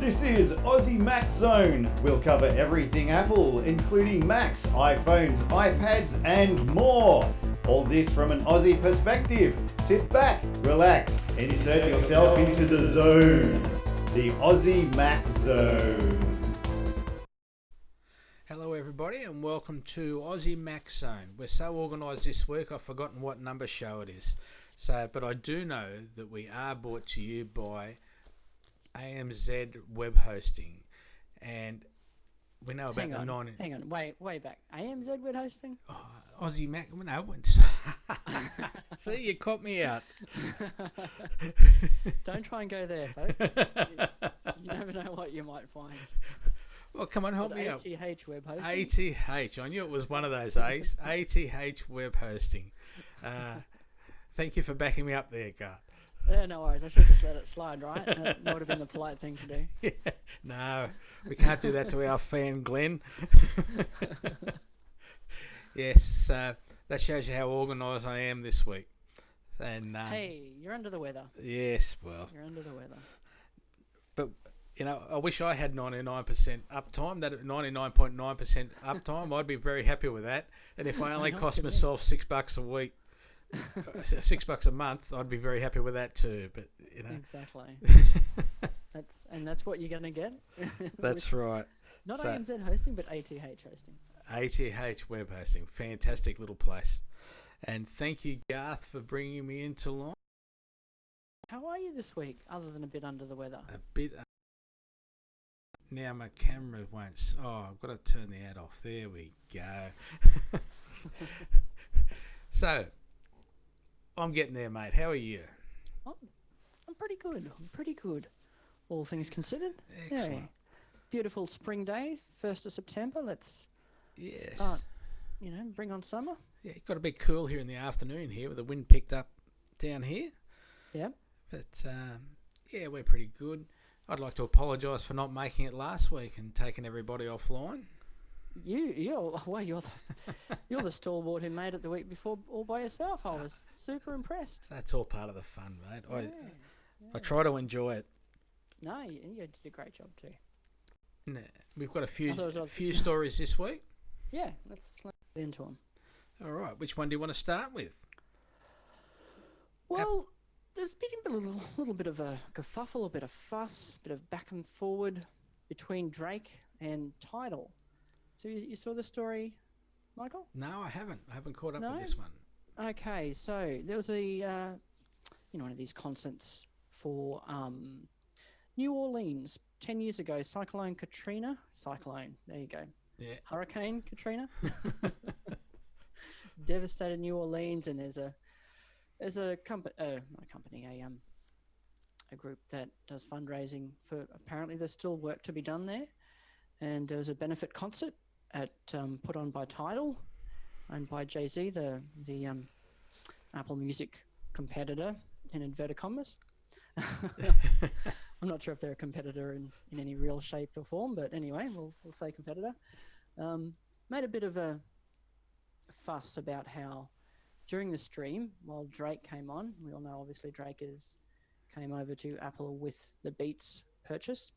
This is Aussie Mac Zone. We'll cover everything Apple, including Macs, iPhones, iPads, and more. All this from an Aussie perspective. Sit back, relax, and insert yourself into the zone. The Aussie Mac Zone. Hello everybody and welcome to Aussie Mac Zone. We're so organised this week I've forgotten what number show it is. But I do know that we are brought to you by AMZ Web Hosting, and we know about Hang on, way back. AMZ Web Hosting? Aussie Mac. No, see, you caught me out. Don't try and go there, folks. You never know what you might find. Well, come on, help me out. ATH Web Hosting. ATH. I knew it was one of those A's. ATH Web Hosting. Thank you for backing me up there, Garth. No worries. I should have just let it slide, right? That would have been the polite thing to do. Yeah, no, we can't do that to our fan, Glenn. Yes, that shows you how organised I am this week. And hey, you're under the weather. Yes, well. You're under the weather. But, you know, I wish I had 99% uptime, that 99.9% uptime. I'd be very happy with that. And if I only cost myself $6 a week, $6 a month, I'd be very happy with that too. But you know, exactly. that's what you're going to get. That's right. Not AMZ hosting, but ATH hosting. ATH Web Hosting, fantastic little place. And thank you, Garth, for bringing me into line. How are you this week, other than a bit under the weather? A bit. Now my camera won't. I've got to turn the ad off. There we go. So. I'm getting there, mate. How are you? I'm pretty good. All things considered. Excellent. Yeah. Beautiful spring day, 1st of September. Let's yes. start, bring on summer. Yeah, it got a bit cool here in the afternoon here with the wind picked up down here. Yeah. But, yeah, we're pretty good. I'd like to apologise for not making it last week and taking everybody offline. You're the stalwart who made it the week before all by yourself. I was super impressed. That's all part of the fun, mate. Yeah. I try to enjoy it. No, you did a great job too. No, we've got a few stories this week. Yeah, let's get into them. All right, which one do you want to start with? Well, there's been a little bit of a kerfuffle, a bit of fuss, a bit of back and forward between Drake and Tidal. So you saw the story, Michael? No, I haven't. I haven't caught up with this one. Okay, so there was one of these concerts for New Orleans 10 years ago. Cyclone, there you go. Yeah. Hurricane Katrina devastated New Orleans, and there's a group that does fundraising for. Apparently, there's still work to be done there, and there was a benefit concert put on by Tidal, owned by Jay-Z, the Apple Music competitor in inverted commas. I'm not sure if they're a competitor in any real shape or form, but anyway, we'll say competitor. Made a bit of a fuss about how during the stream, while Drake came on, we all know obviously Drake came over to Apple with the Beats purchase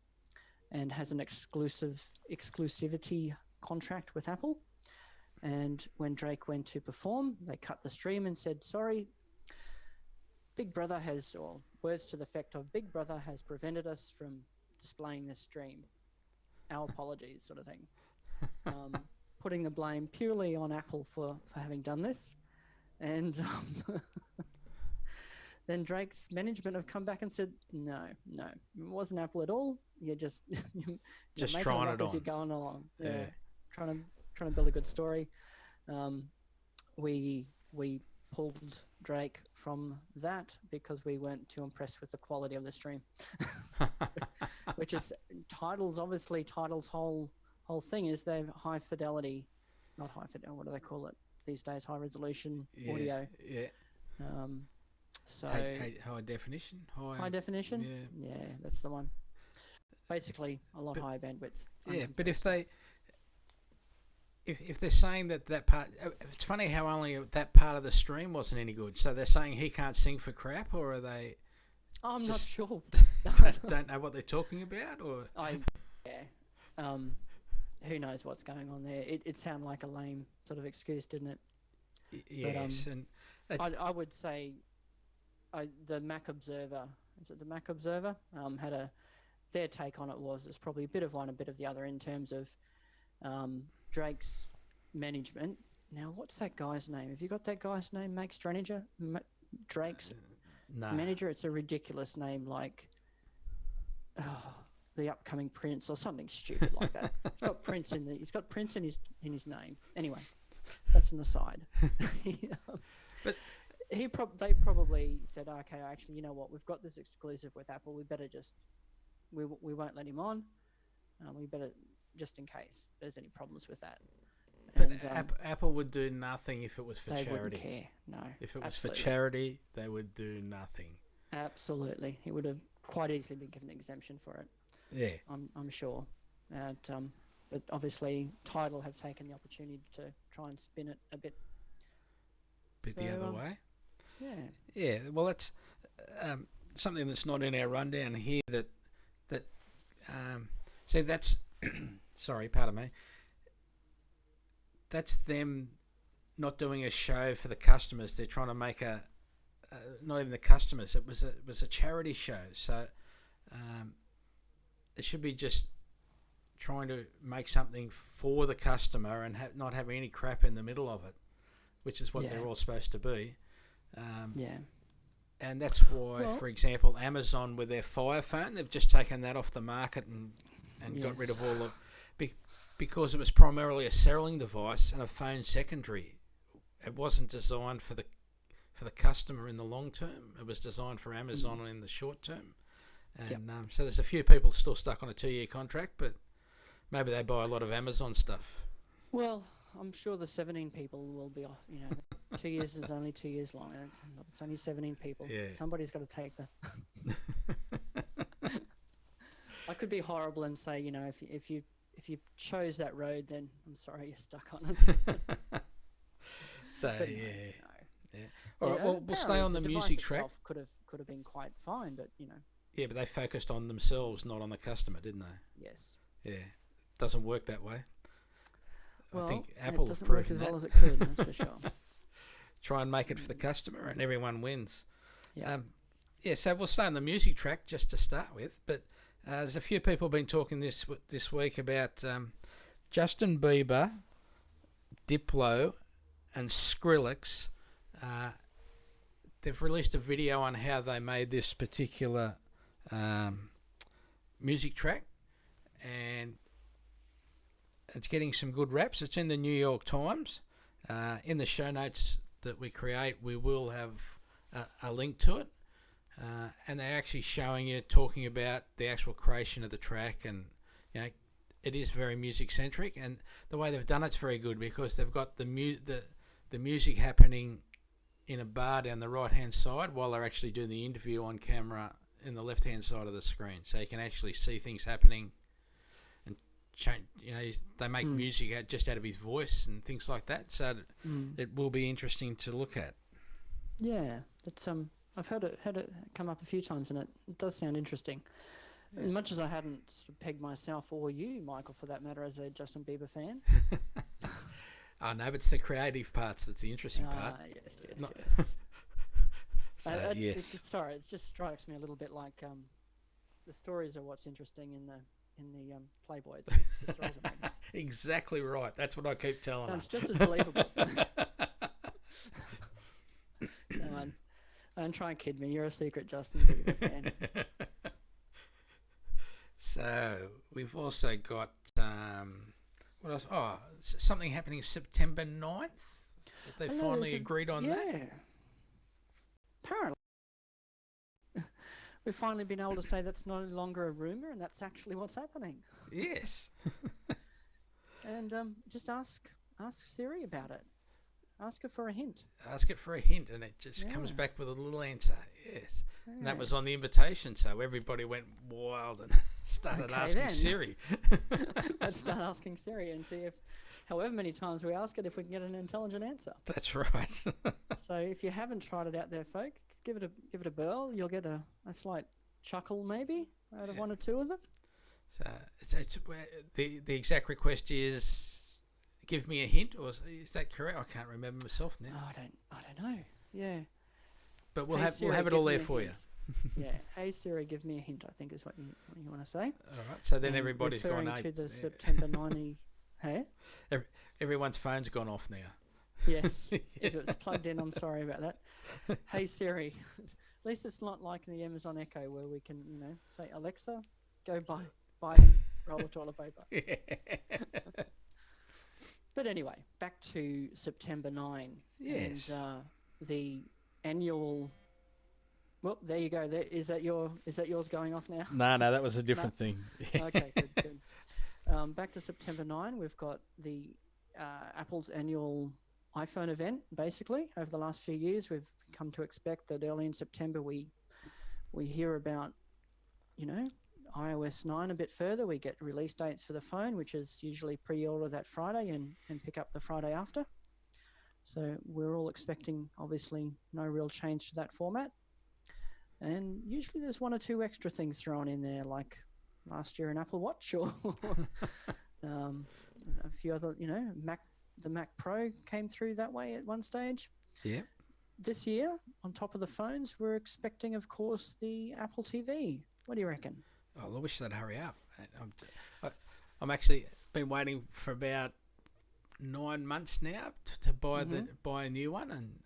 and has an exclusivity contract with Apple. And when Drake went to perform, they cut the stream and said, sorry, Big Brother or words to the effect of, Big Brother has prevented us from displaying this stream. Our apologies, sort of thing. Putting the blame purely on Apple for having done this. And then Drake's management have come back and said, no, it wasn't Apple at all. You're just just making trying it up it as on. you're going along. Yeah. Trying to build a good story. We pulled Drake from that because we weren't too impressed with the quality of the stream. Which is Tidal's whole thing is they're high fidelity, not high fidelity. What do they call it these days? High resolution audio. Yeah. So high definition. High definition. Yeah, that's the one. Basically, a lot higher bandwidth. Yeah, but if they're saying that part, it's funny how only that part of the stream wasn't any good. So they're saying he can't sing for crap, or are they? I'm not Just sure. don't know what they're talking about, or Yeah. Who knows what's going on there? It sounded like a lame sort of excuse, didn't it? yes, and I would say the Mac Observer, is it the Mac Observer? Had their take on it was it's probably a bit of one, a bit of the other in terms of Drake's management. Now, what's that guy's name? Have you got that guy's name? Max Straninger? Drake's no. manager? It's a ridiculous name, like the upcoming Prince or something stupid like that. He's got Prince in his name. Anyway, that's an aside. But they probably said, okay, actually, you know what? We've got this exclusive with Apple. We better just we won't let him on. We better, just in case there's any problems with that. But And, Apple would do nothing if it was for they charity. wouldn't care. No. If it was absolutely. for charity, they would do nothing. Absolutely, he would have quite easily been given an exemption for it. Yeah. I'm sure. But obviously, Tidal have taken the opportunity to try and spin it a bit. The other way. Yeah. Yeah. Well, that's something that's not in our rundown here. See, that's sorry, pardon me. That's them not doing a show for the customers. They're trying to make not even the customers. It was a charity show. So it should be just trying to make something for the customer and not having any crap in the middle of it, which is what they're all supposed to be. Yeah. And that's why, for example, Amazon with their Fire Phone, they've just taken that off the market and got rid of all of... Because it was primarily a selling device and a phone secondary. It wasn't designed for the customer in the long term. It was designed for Amazon in the short term. And so there's a few people still stuck on a 2-year contract, but maybe they buy a lot of Amazon stuff. Well, I'm sure the 17 people will be off. 2 years is only 2 years long. And it's only 17 people. Yeah. Somebody's got to take the... I could be horrible and say, if you chose that road, then I'm sorry you're stuck on it. So But yeah. no. All right. Well, we'll stay on the music track. Could have been quite fine, but Yeah, but they focused on themselves, not on the customer, didn't they? yes. Yeah. Doesn't work that way. Well, I think Apple it have doesn't work proven as well that. as it could. That's for sure. Try and make it for the customer, and everyone wins. Yeah. So we'll stay on the music track just to start with. But there's a few people been talking this week about Justin Bieber, Diplo, and Skrillex. They've released a video on how they made this particular music track, and it's getting some good raps. It's in the New York Times. In the show notes that we create, we will have a link to it. And they're actually talking about the actual creation of the track, and it is very music centric, and the way they've done it's very good because they've got the music happening in a bar down the right hand side while they're actually doing the interview on camera in the left hand side of the screen, so you can actually see things happening. And they make music just out of his voice and things like that, so it will be interesting to look at. Yeah, that's I've heard it come up a few times, and it does sound interesting. As much as I hadn't sort of pegged myself, or you, Michael, for that matter, as a Justin Bieber fan. Oh no, but it's the creative parts that's the interesting part. Yes. So, yes. Sorry, it just strikes me a little bit like the stories are what's interesting in the Playboy. It's the stories are made. Exactly right. That's what I keep telling Sounds her. just as believable. Don't try and kid me. You're a secret Justin Bieber fan. So we've also got what else? Oh, something happening September 9th. They finally agreed on that. Yeah. Apparently. We've finally been able to say that's no longer a rumour, and that's actually what's happening. Yes. And just ask Siri about it. Ask her for a hint. Ask it for a hint, and it just comes back with a little answer. Yes. Yeah. And that was on the invitation, so everybody went wild and started asking Siri. Let's start asking Siri and see if, however many times we ask it, if we can get an intelligent answer. That's right. So if you haven't tried it out there, folks, give it a burl. You'll get a slight chuckle maybe out of one or two of them. So it's the exact request is give me a hint, or is that correct? I can't remember myself now. Oh, I don't know. Yeah. But we'll Hey, have Siri, it give all me there a for hint. Yeah. Hey Siri, give me a hint. I think is what you want to say. you. All right. So then And everybody's gone. referring to the September 90. Hey. Everyone's phone's gone off now. Yes. If it was plugged in, I'm sorry about that. Hey Siri. At least it's not like the Amazon Echo where we can, say, Alexa, go buy a roll of toilet paper. But anyway, back to September 9. Yes. And the annual. Well, there you go. Is that yours going off now? No, that was a different thing. Okay, good. Back to September 9, we've got the Apple's annual iPhone event. Basically, over the last few years, we've come to expect that early in September we hear about, iOS 9 a bit further. We get release dates for the phone, which is usually pre-order that Friday and pick up the Friday after. So we're all expecting, obviously, no real change to that format. And usually there's one or two extra things thrown in there, like last year an Apple Watch or a few other, the Mac Pro came through that way at one stage. Yeah. This year, on top of the phones, we're expecting, of course, the Apple TV. What do you reckon? Oh, I wish they'd hurry up. I'm actually been waiting for about 9 months now to buy buy a new one, and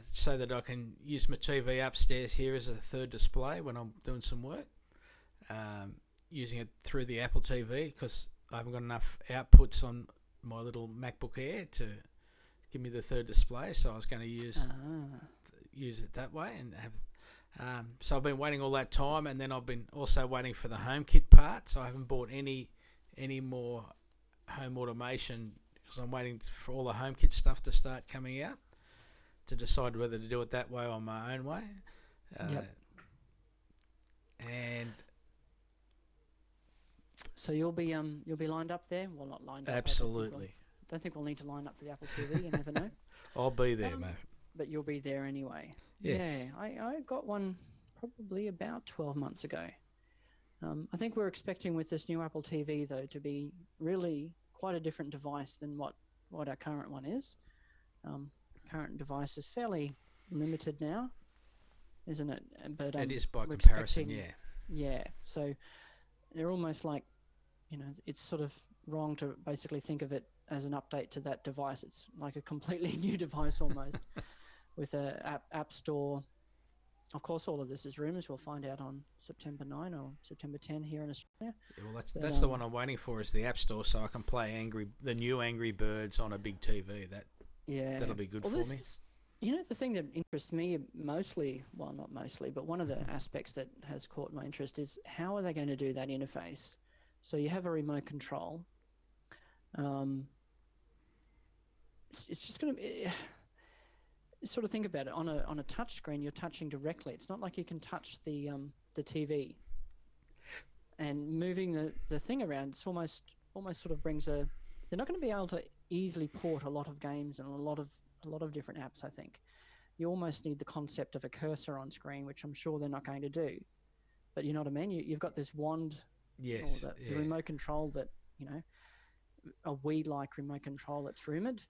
so that I can use my TV upstairs here as a third display when I'm doing some work. Using it through the Apple TV because I haven't got enough outputs on my little MacBook Air to give me the third display, so I was going to use it that way and have. So I've been waiting all that time, and then I've been also waiting for the HomeKit part. So I haven't bought any more home automation because I'm waiting for all the HomeKit stuff to start coming out to decide whether to do it that way or my own way. And so you'll be lined up there. Well, not lined up. Absolutely. I don't think we'll need to line up for the Apple TV. You never know. I'll be there, mate. But you'll be there anyway. Yes. Yeah, I got one probably about 12 months ago. I think we're expecting with this new Apple TV, though, to be really quite a different device than what our current one is. Current device is fairly limited now, isn't it? But it is by comparison, yeah. Yeah, so they're almost like, it's sort of wrong to basically think of it as an update to that device. It's like a completely new device almost with a app store. Of course, all of this is rumours. We'll find out on September 9 or September 10 here in Australia. Yeah, well, that's the one I'm waiting for is the app store, so I can play the new Angry Birds on a big TV. That'll be good for me. The thing that interests me mostly, well, not mostly, but one of the aspects that has caught my interest is how are they going to do that interface? So you have a remote control. It's just going to sort of think about it on a touch screen. You're touching directly. It's not like you can touch the TV and moving the thing around. It's almost sort of brings a. They're not going to be able to easily port a lot of games and a lot of different apps. I think you almost need the concept of a cursor on screen, which I'm sure they're not going to do. But you know what I mean? You've got this wand, yes, or the remote control that a Wii-like remote control that's rumoured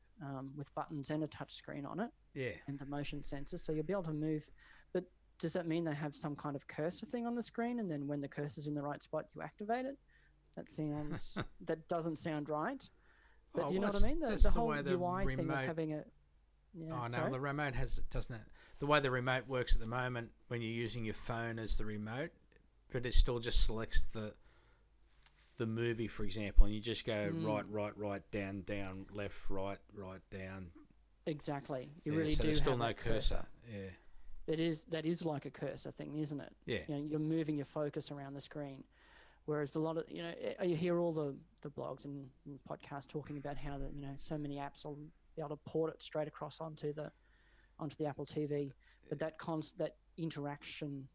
with buttons and a touch screen on it. Yeah. And the motion sensors, so you'll be able to move. But does that mean they have some kind of cursor thing on the screen, and then when the cursor's in the right spot, you activate it? That doesn't sound right. But you know what I mean? The whole UI thing of having a. Yeah, no, the remote doesn't. The way the remote works at the moment, when you're using your phone as the remote, but it still just selects the movie, for example, and you just go right, down, left, right, down. Exactly. You really do. There's still have no cursor. Yeah. That is like a cursor thing, isn't it? Yeah. You're moving your focus around the screen, whereas a lot of you hear all the blogs and podcasts talking about how that so many apps will be able to port it straight across onto the Apple TV, but that interaction.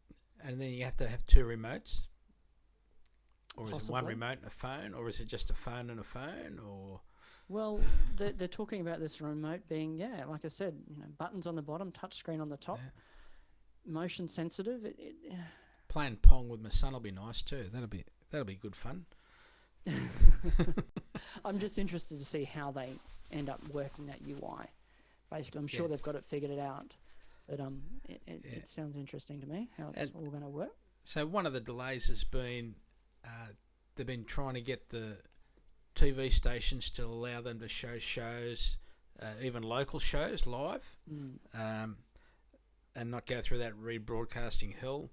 And then you have to have two remotes. Or is Possibly. it one remote and a phone, or is it just a phone and a phone, or? Well, they're talking about this remote being, like I said, buttons on the bottom, touch screen on the top. motion sensitive. Playing Pong with my son will be nice too. That'll be good fun. I'm just interested to see how they end up working that UI. Basically, I'm sure they've got it figured out, but it sounds interesting to me how it's all going to work. So one of the delays has been they've been trying to get the TV stations to allow them to show shows, even local shows, live, and not go through that rebroadcasting hell.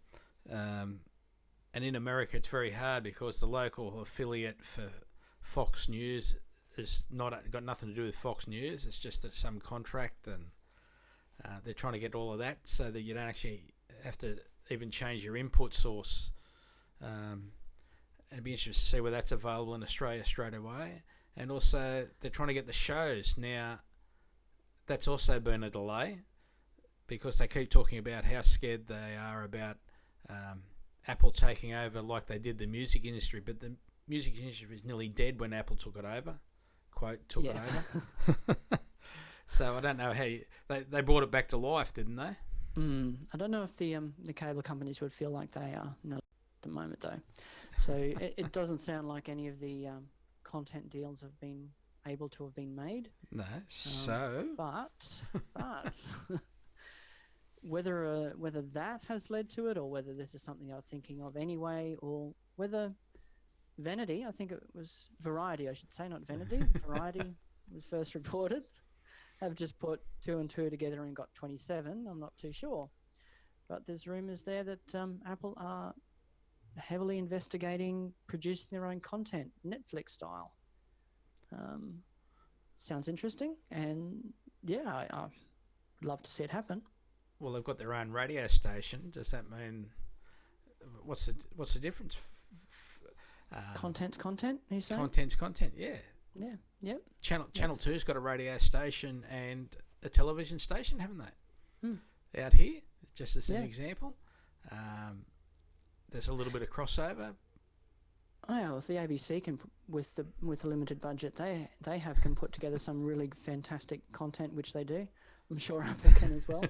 And in America, it's very hard because the local affiliate for Fox News is got nothing to do with Fox News. It's just some contract, and they're trying to get all of that so that you don't actually have to even change your input source. And it'd be interesting to see whether that's available in Australia straight away. And also, they're trying to get the shows. Now, that's also been a delay because they keep talking about how scared they are about Apple taking over like they did the music industry. But the music industry was nearly dead when Apple took it over. Quote, took it over. So I don't know how they brought it back to life, didn't they? I don't know if the cable companies would feel like they are at the moment, though. So it doesn't sound like any of the content deals have been able to have been made. No. But whether that has led to it, or whether this is something I'm thinking of anyway, or whether Vanity, I think it was Variety, I should say, not Vanity. Variety was first reported, have just put 2 and 2 together and got 27. I'm not too sure. But there's rumours there that Apple are heavily investigating producing their own content, Netflix style. Sounds interesting, and yeah, I'd love to see it happen. Well, they've got their own radio station. Does that mean what's the difference? Content's content, you say? Content's content, yeah. Yeah, yep. Channel 2's got a radio station and a television station, haven't they? Out here, just as an example. There's a little bit of crossover. Oh yeah, well, if the ABC can, with the limited budget they have, can put together some really fantastic content, which they do. I'm sure Apple can as well.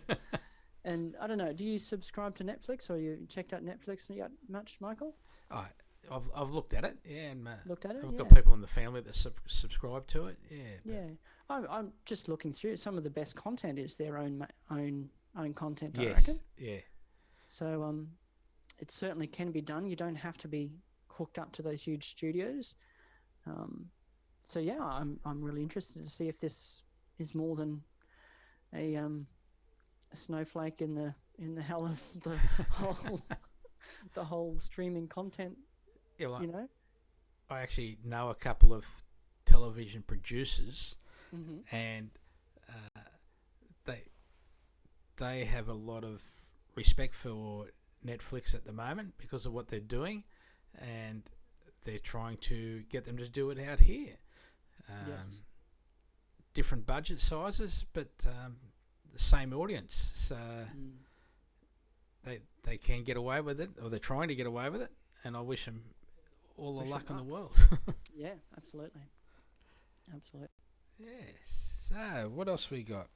And I don't know, do you subscribe to Netflix, or you checked out Netflix yet much, Michael? I've looked at it, yeah, and looked at it. I've got people in the family that subscribe to it, yeah. Yeah, I'm just looking through. Some of the best content is their own content. I reckon. Yeah. So it certainly can be done. You don't have to be hooked up to those huge studios. So yeah, I'm really interested to see if this is more than a snowflake in the hell of the whole streaming content. Yeah, well, you know, I actually know a couple of television producers, and they have a lot of respect for Netflix at the moment because of what they're doing, and they're trying to get them to do it out here. Yes. Different budget sizes, but the same audience. So they can get away with it, or they're trying to get away with it, and I wish them all the luck in the world. Yeah, absolutely. Absolutely. Yes. So, what else we got?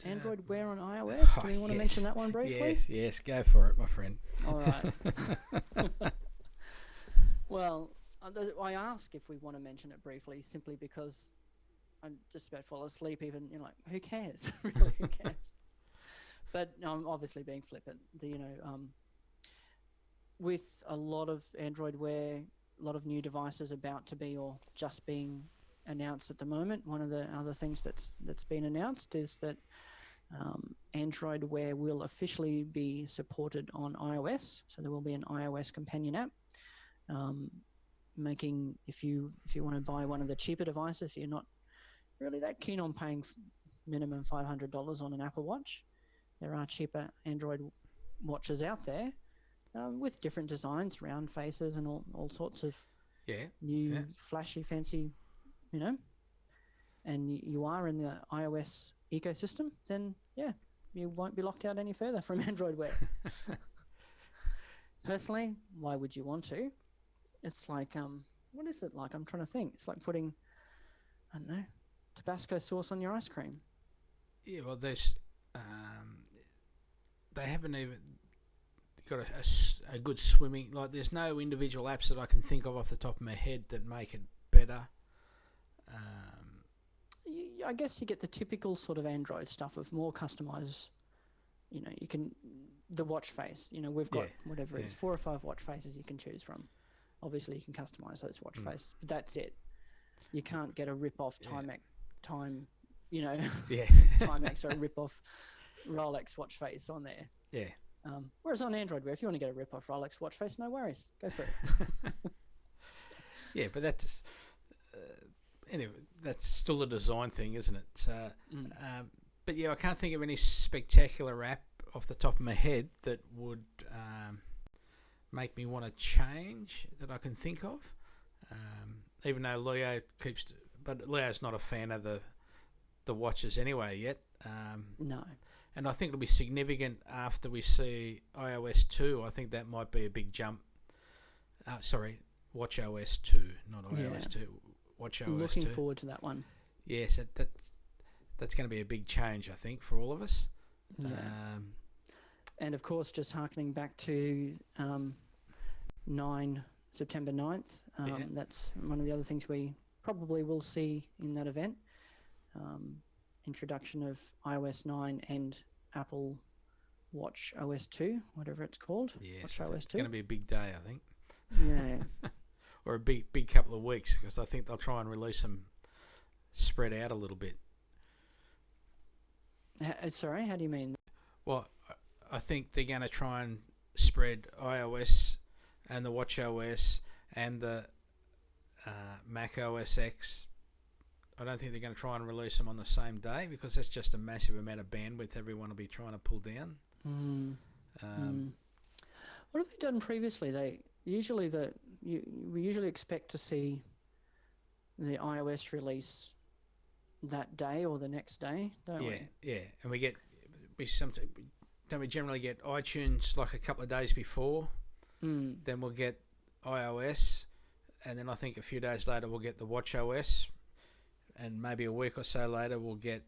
Android Wear on iOS. Do we want to mention that one briefly? Yes, go for it, my friend. All right. Well, I ask if we want to mention it briefly, simply because I'm just about to fall asleep. Even who cares? Really, who cares? But I'm obviously being flippant. With a lot of Android Wear, a lot of new devices about to be or just being announced at the moment, one of the other things that's been announced is that Android Wear will officially be supported on iOS. So there will be an iOS companion app. Making if you want to buy one of the cheaper devices, if you're not really that keen on paying minimum $500 on an Apple Watch, there are cheaper Android watches out there with different designs, round faces, and all sorts of new flashy, fancy, and you are in the iOS ecosystem, then you won't be locked out any further from Android Wear. Personally, why would you want to? It's like, what is it like? I'm trying to think. It's like putting, I don't know, Tabasco sauce on your ice cream. Yeah, well, they haven't even got a good swimming. Like, there's no individual apps that I can think of off the top of my head that make it better. I guess you get the typical sort of Android stuff of more customized. You can the watch face. We've got whatever it's 4 or 5 watch faces you can choose from. Obviously, you can customize those watch face, but that's it. You can't get a rip-off Timex, Timex or a rip-off Rolex watch face on there. Yeah. Whereas on Android, where if you want to get a rip-off Rolex watch face, no worries, go for it. Yeah, but that's anyway. That's still a design thing, isn't it? So, but yeah, I can't think of any spectacular app off the top of my head that would make me want to change that I can think of. Even though Leo but Leo's not a fan of the watches anyway yet. No. And I think it'll be significant after we see iOS 2. I think that might be a big jump. Watch OS 2, not iOS 2. Watch OS 2. Looking forward to that one. Yes, that's going to be a big change, I think, for all of us. Yeah. And of course, just harkening back to September 9th, that's one of the other things we probably will see in that event. Introduction of iOS 9 and Apple Watch OS 2, whatever it's called. Yes, Watch OS 2. It's going to be a big day, I think. Yeah. Or a big couple of weeks, because I think they'll try and release them spread out a little bit. Sorry, how do you mean? Well, I think they're going to try and spread iOS and the Watch OS and the Mac OS X. I don't think they're going to try and release them on the same day, because that's just a massive amount of bandwidth everyone will be trying to pull down. What have they done previously? We usually expect to see the iOS release that day or the next day, don't we? Yeah, and don't we generally get iTunes like a couple of days before? Then we'll get iOS, and then I think a few days later we'll get the Watch OS, and maybe a week or so later we'll get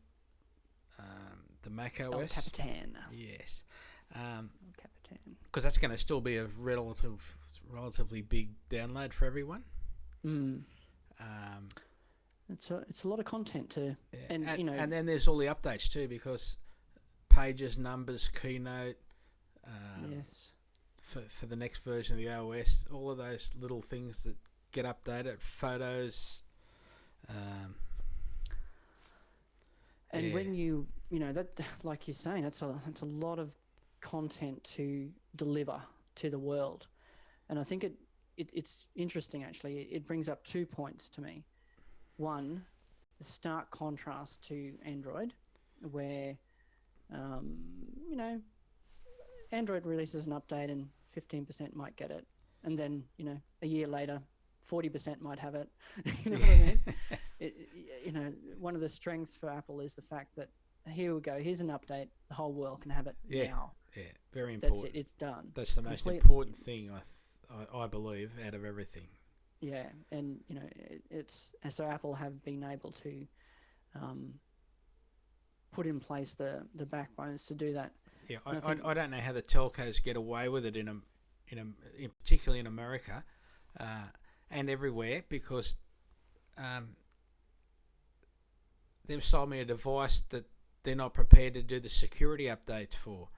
the Mac OS. El Capitan. Yes. Capitan. Because that's going to still be a relatively big download for everyone. It's a lot of content too, and then there's all the updates too, because Pages, Numbers, Keynote, yes, for the next version of the OS, all of those little things that get updated, photos. And when that, like you're saying, that's a lot of content to deliver to the world, and I think it's interesting actually. It brings up 2 points to me. One, the stark contrast to Android, where Android releases an update and 15% might get it, and then a year later 40% might have it. You know what I mean? One of the strengths for Apple is the fact that here we go, here's an update, the whole world can have it now. Yeah, very important. That's it, it's done. That's the most important thing, I believe, out of everything. Yeah, and so Apple have been able to put in place the backbones to do that. Yeah, I don't know how the telcos get away with it in particularly in America and everywhere, because they've sold me a device that they're not prepared to do the security updates for.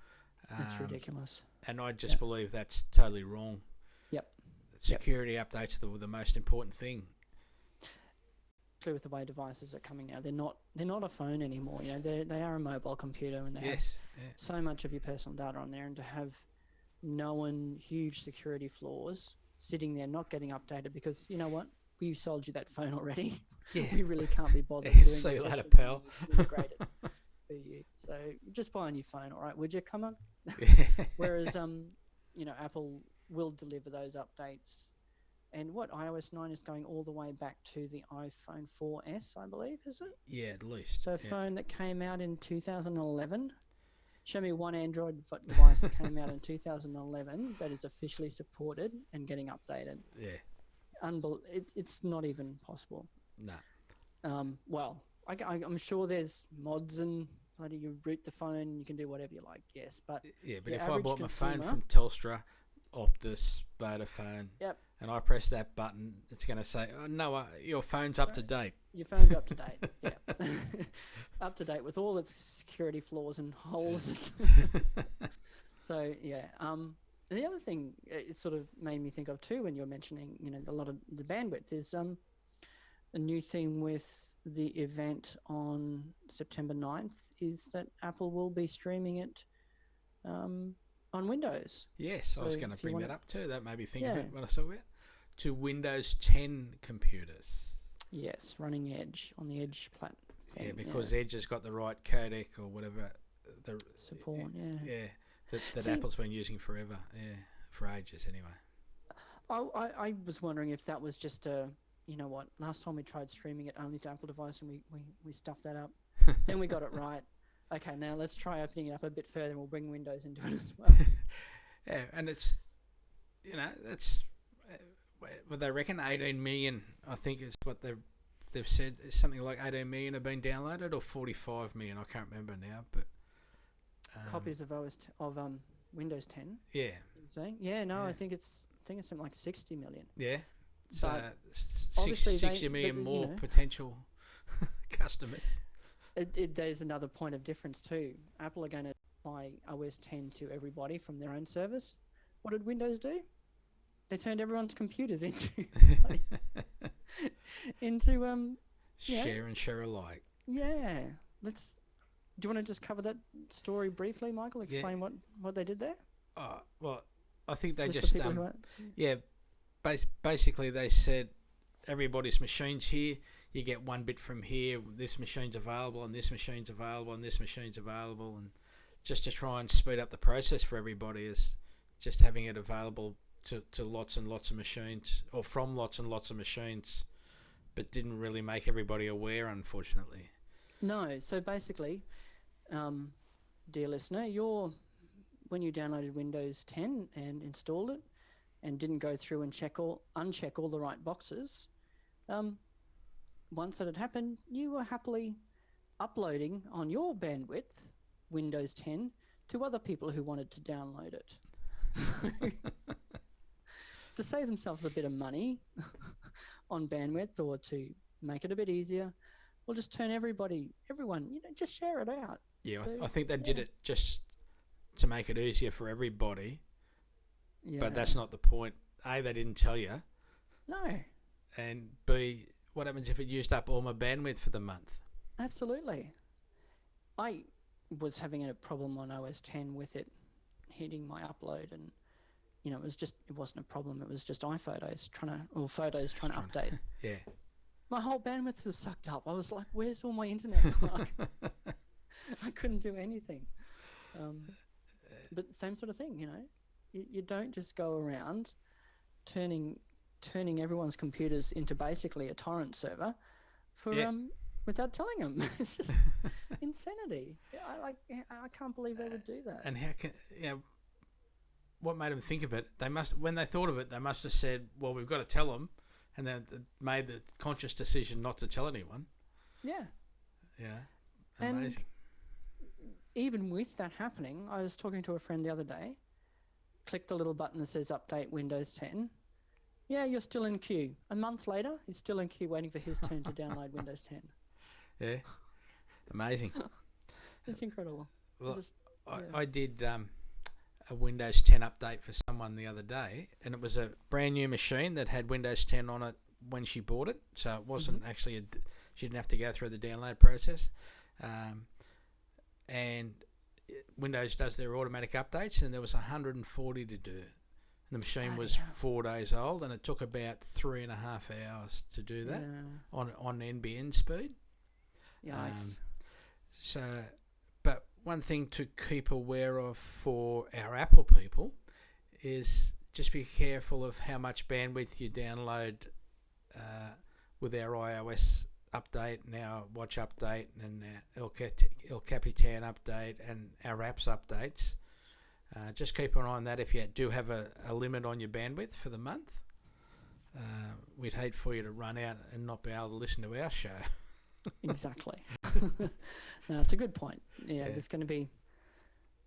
That's ridiculous. And I just believe that's totally wrong. Yep. Security updates are the most important thing. Especially with the way devices are coming out, they're not a phone anymore. They are a mobile computer, and they have so much of your personal data on there. And to have known huge security flaws sitting there not getting updated because you know what, we sold you that phone already. Yeah. We really can't be bothered. See you later, pal. For you. So just buy a new phone, all right? Would you come on? Whereas Apple will deliver those updates. And what, iOS 9 is going all the way back to the iPhone 4S, I believe, is it? Yeah, at least. So a phone that came out in 2011. Show me one Android device that came out in 2011 that is officially supported and getting updated. Yeah. It's not even possible. No. Well, I'm sure there's mods and bloody you root the phone, you can do whatever you like. Yes, but Yeah, but your if I average bought my phone consumer- from Telstra, Optus, Vodafone, Yep. and I press that button, it's going to say, "Oh no, your phone's up to date." Your phone's up to date. Yeah, up to date with all its security flaws and holes. So yeah, the other thing it sort of made me think of too when you were mentioning, a lot of the bandwidth is a new thing with the event on September 9th is that Apple will be streaming it on Windows. Yes, I was So going to if you bring wanna- that up too. That made me think of Yeah. it when I saw it. To Windows 10 computers. Yes, running Edge on the Edge platform. Yeah, because Edge has got the right codec or whatever. The Support, yeah. Yeah, that See- Apple's been using forever. Yeah, for ages anyway. I was wondering if that was just a, last time we tried streaming it only to Apple device and we stuffed that up. Then we got it right. Okay, now let's try opening it up a bit further and we'll bring Windows into it as well. Yeah, and it's, that's what they reckon 18 million, I think is what they've said. Is something like 18 million have been downloaded or 45 million, I can't remember now, but Copies of Windows 10. Yeah. You're saying? Yeah, no, Yeah. I think it's something like 60 million. Yeah. So But obviously 60 they- million but, more potential customers. There's another point of difference too. Apple are going to apply OS 10 to everybody from their own service. What did Windows do? They turned everyone's computers into Yeah. Share and share alike. yeah. Do you want to just cover that story briefly, Michael? Explain what they did there. Oh, well, I think they for just people who aren't- yeah, basically they said everybody's machine's here. You get one bit from here. This machine's available, and this machine's available, and this machine's available, and just to try and speed up the process for everybody is just having it available to lots and lots of machines, or from lots and lots of machines, but didn't really make everybody aware, unfortunately. No, so basically, dear listener, when you downloaded Windows 10 and installed it and didn't go through and uncheck all the right boxes, once that had happened, you were happily uploading on your bandwidth Windows 10 to other people who wanted to download it. To save themselves a bit of money on bandwidth or to make it a bit easier, we'll just turn everyone, just share it out. Yeah, So, I think they did it just to make it easier for everybody, Yeah. but that's not the point. A, they didn't tell you, No, and B, what happens if it used up all my bandwidth for the month? absolutely. I was having a problem on OS 10 with it hitting my upload, and it wasn't a problem. It was just iPhotos trying to update. Yeah. My whole bandwidth was sucked up. I was like, "Where's all my internet?" I couldn't do anything. But same sort of thing, You don't just go around turning everyone's computers into basically a torrent server for without telling them. It's just insanity. I can't believe they would do that. And how can what made them think of it? When they thought of it, they must have said, "Well, we've got to tell them," and then made the conscious decision not to tell anyone. Yeah. Yeah. And Amazing. even with that happening, I was talking to a friend the other day, clicked the little button that says update Windows 10. Yeah, you're still in queue. A month later, he's still in queue waiting for his turn to download Windows 10. Yeah. Amazing. It's incredible. Well, I did a Windows 10 update for someone the other day, and it was a brand new machine that had Windows 10 on it when she bought it, so it wasn't actually she didn't have to go through the download process. And Windows does their automatic updates, and there was 140 to do. The machine was 4 days old, and it took about 3.5 hours to do that on NBN speed. Yikes. But one thing to keep aware of for our Apple people is just be careful of how much bandwidth you download with our iOS update and our Watch update and our El Capitan update and our apps updates. Just keep an eye on that if you do have a limit on your bandwidth for the month. We'd hate for you to run out and not be able to listen to our show. Exactly. No, it's a good point. Yeah, Yeah. there's going to be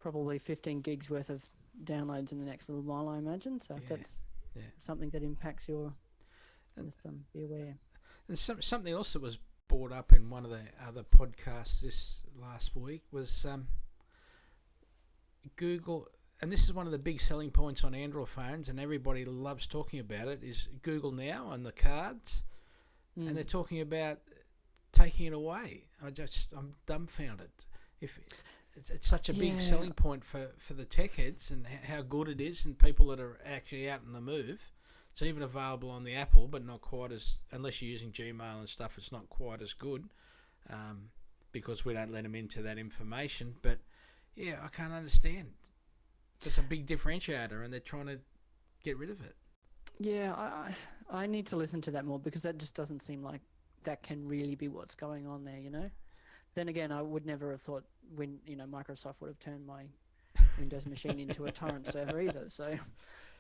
probably 15 gigs worth of downloads in the next little while, I imagine. So if Yeah. that's Yeah. something that impacts your, And- just be aware. And something else that was brought up in one of the other podcasts this last week was Google, and this is one of the big selling points on Android phones, and everybody loves talking about it, is Google Now and the cards, and they're talking about taking it away. I'm dumbfounded. If it's such a big Yeah. selling point for the tech heads and how good it is, and people that are actually out on the move. It's even available on the Apple, but not quite as, unless you're using Gmail and stuff, it's not quite as good because we don't let them into that information. But yeah, I can't understand. It's a big differentiator, and they're trying to get rid of it. Yeah, I need to listen to that more, because that just doesn't seem like that can really be what's going on there, you know? Then again, I would never have thought Microsoft would have turned my Windows machine into a torrent server either. So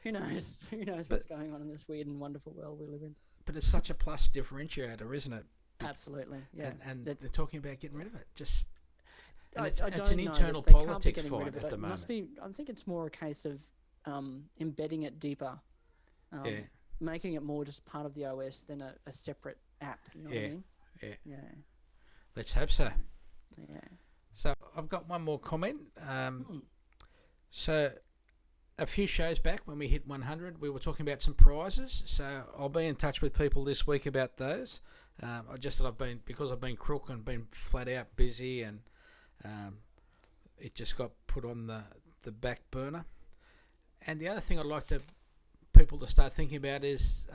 who knows? Who knows what's going on in this weird and wonderful world we live in? But it's such a plus differentiator, isn't it? Absolutely, yeah. And they're talking about getting rid of it. Just and I it's don't an know internal that they can't be politics getting rid fight of it. at the It must moment. be. I think it's more a case of embedding it deeper, Yeah. making it more just part of the OS than a separate app. You know what I mean? Yeah. Yeah. Let's hope so. Yeah. So I've got one more comment. So a few shows back, when we hit 100, we were talking about some prizes. So I'll be in touch with people this week about those. I've been crook and been flat out busy, and it just got put on the back burner. And the other thing I'd like people to start thinking about is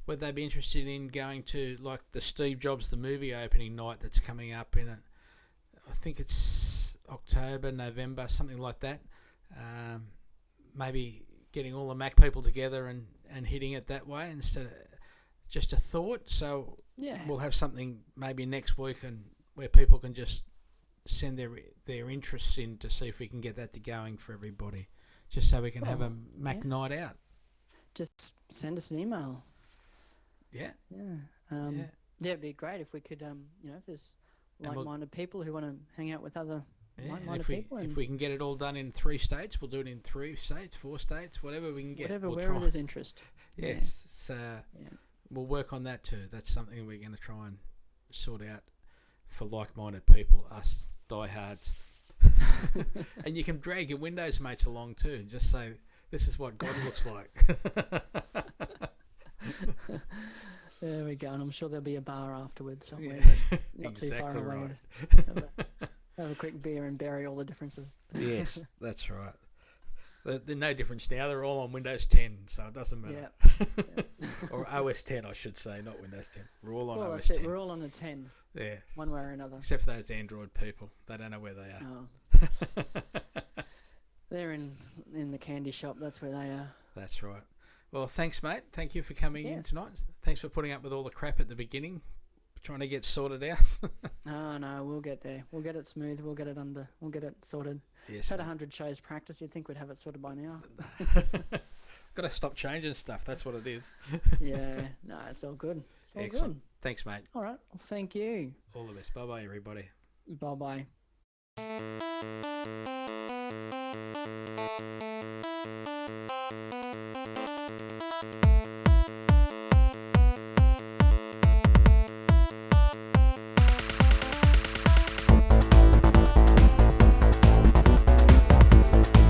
would they be interested in going to, like, the Steve Jobs the movie opening night that's coming up in I think it's October, November, something like that. Maybe getting all the Mac people together and hitting it that way instead of just a thought. So Yeah. we'll have something maybe next week and where people can just send their interests in to see if we can get that going for everybody, just so we can have a Mac night out. Just send us an email. Yeah. Yeah. Yeah, it'd be great if we could, if there's like-minded people who want to hang out with other like-minded people. If we can get it all done in 3 states, we'll do it in 3 states, 4 states, whatever we can get. Wherever there's interest. Yes. So we'll work on that too. That's something we're going to try and sort out for like-minded people, us diehards. And you can drag your Windows mates along too. Just say, this is what God looks like. There we go, and I'm sure there'll be a bar afterwards somewhere, but not Exactly too far away. right. Have a quick beer and bury all the differences. Yes, that's right. There's no difference now. They're all on Windows 10, so it doesn't matter. Yeah. Or OS 10, I should say, not Windows 10. We're all on Well, OS that's 10. it. We're all on a 10, Yeah, one way or another. except for those Android people. They don't know where they are. Oh. They're in the candy shop. That's where they are. That's right. Well, thanks, mate. Thank you for coming in Yes. tonight. Thanks for putting up with all the crap at the beginning, trying to get sorted out. Oh no, we'll get there. We'll get it smooth. We'll get it sorted. Yes, Had mate. 100 shows practice. You'd think we'd have it sorted by now. Got to stop changing stuff. That's what it is. Yeah. No, it's all good. It's all Excellent. good. Thanks, mate. All right. Well, thank you. All the best. Bye-bye, everybody. Bye bye.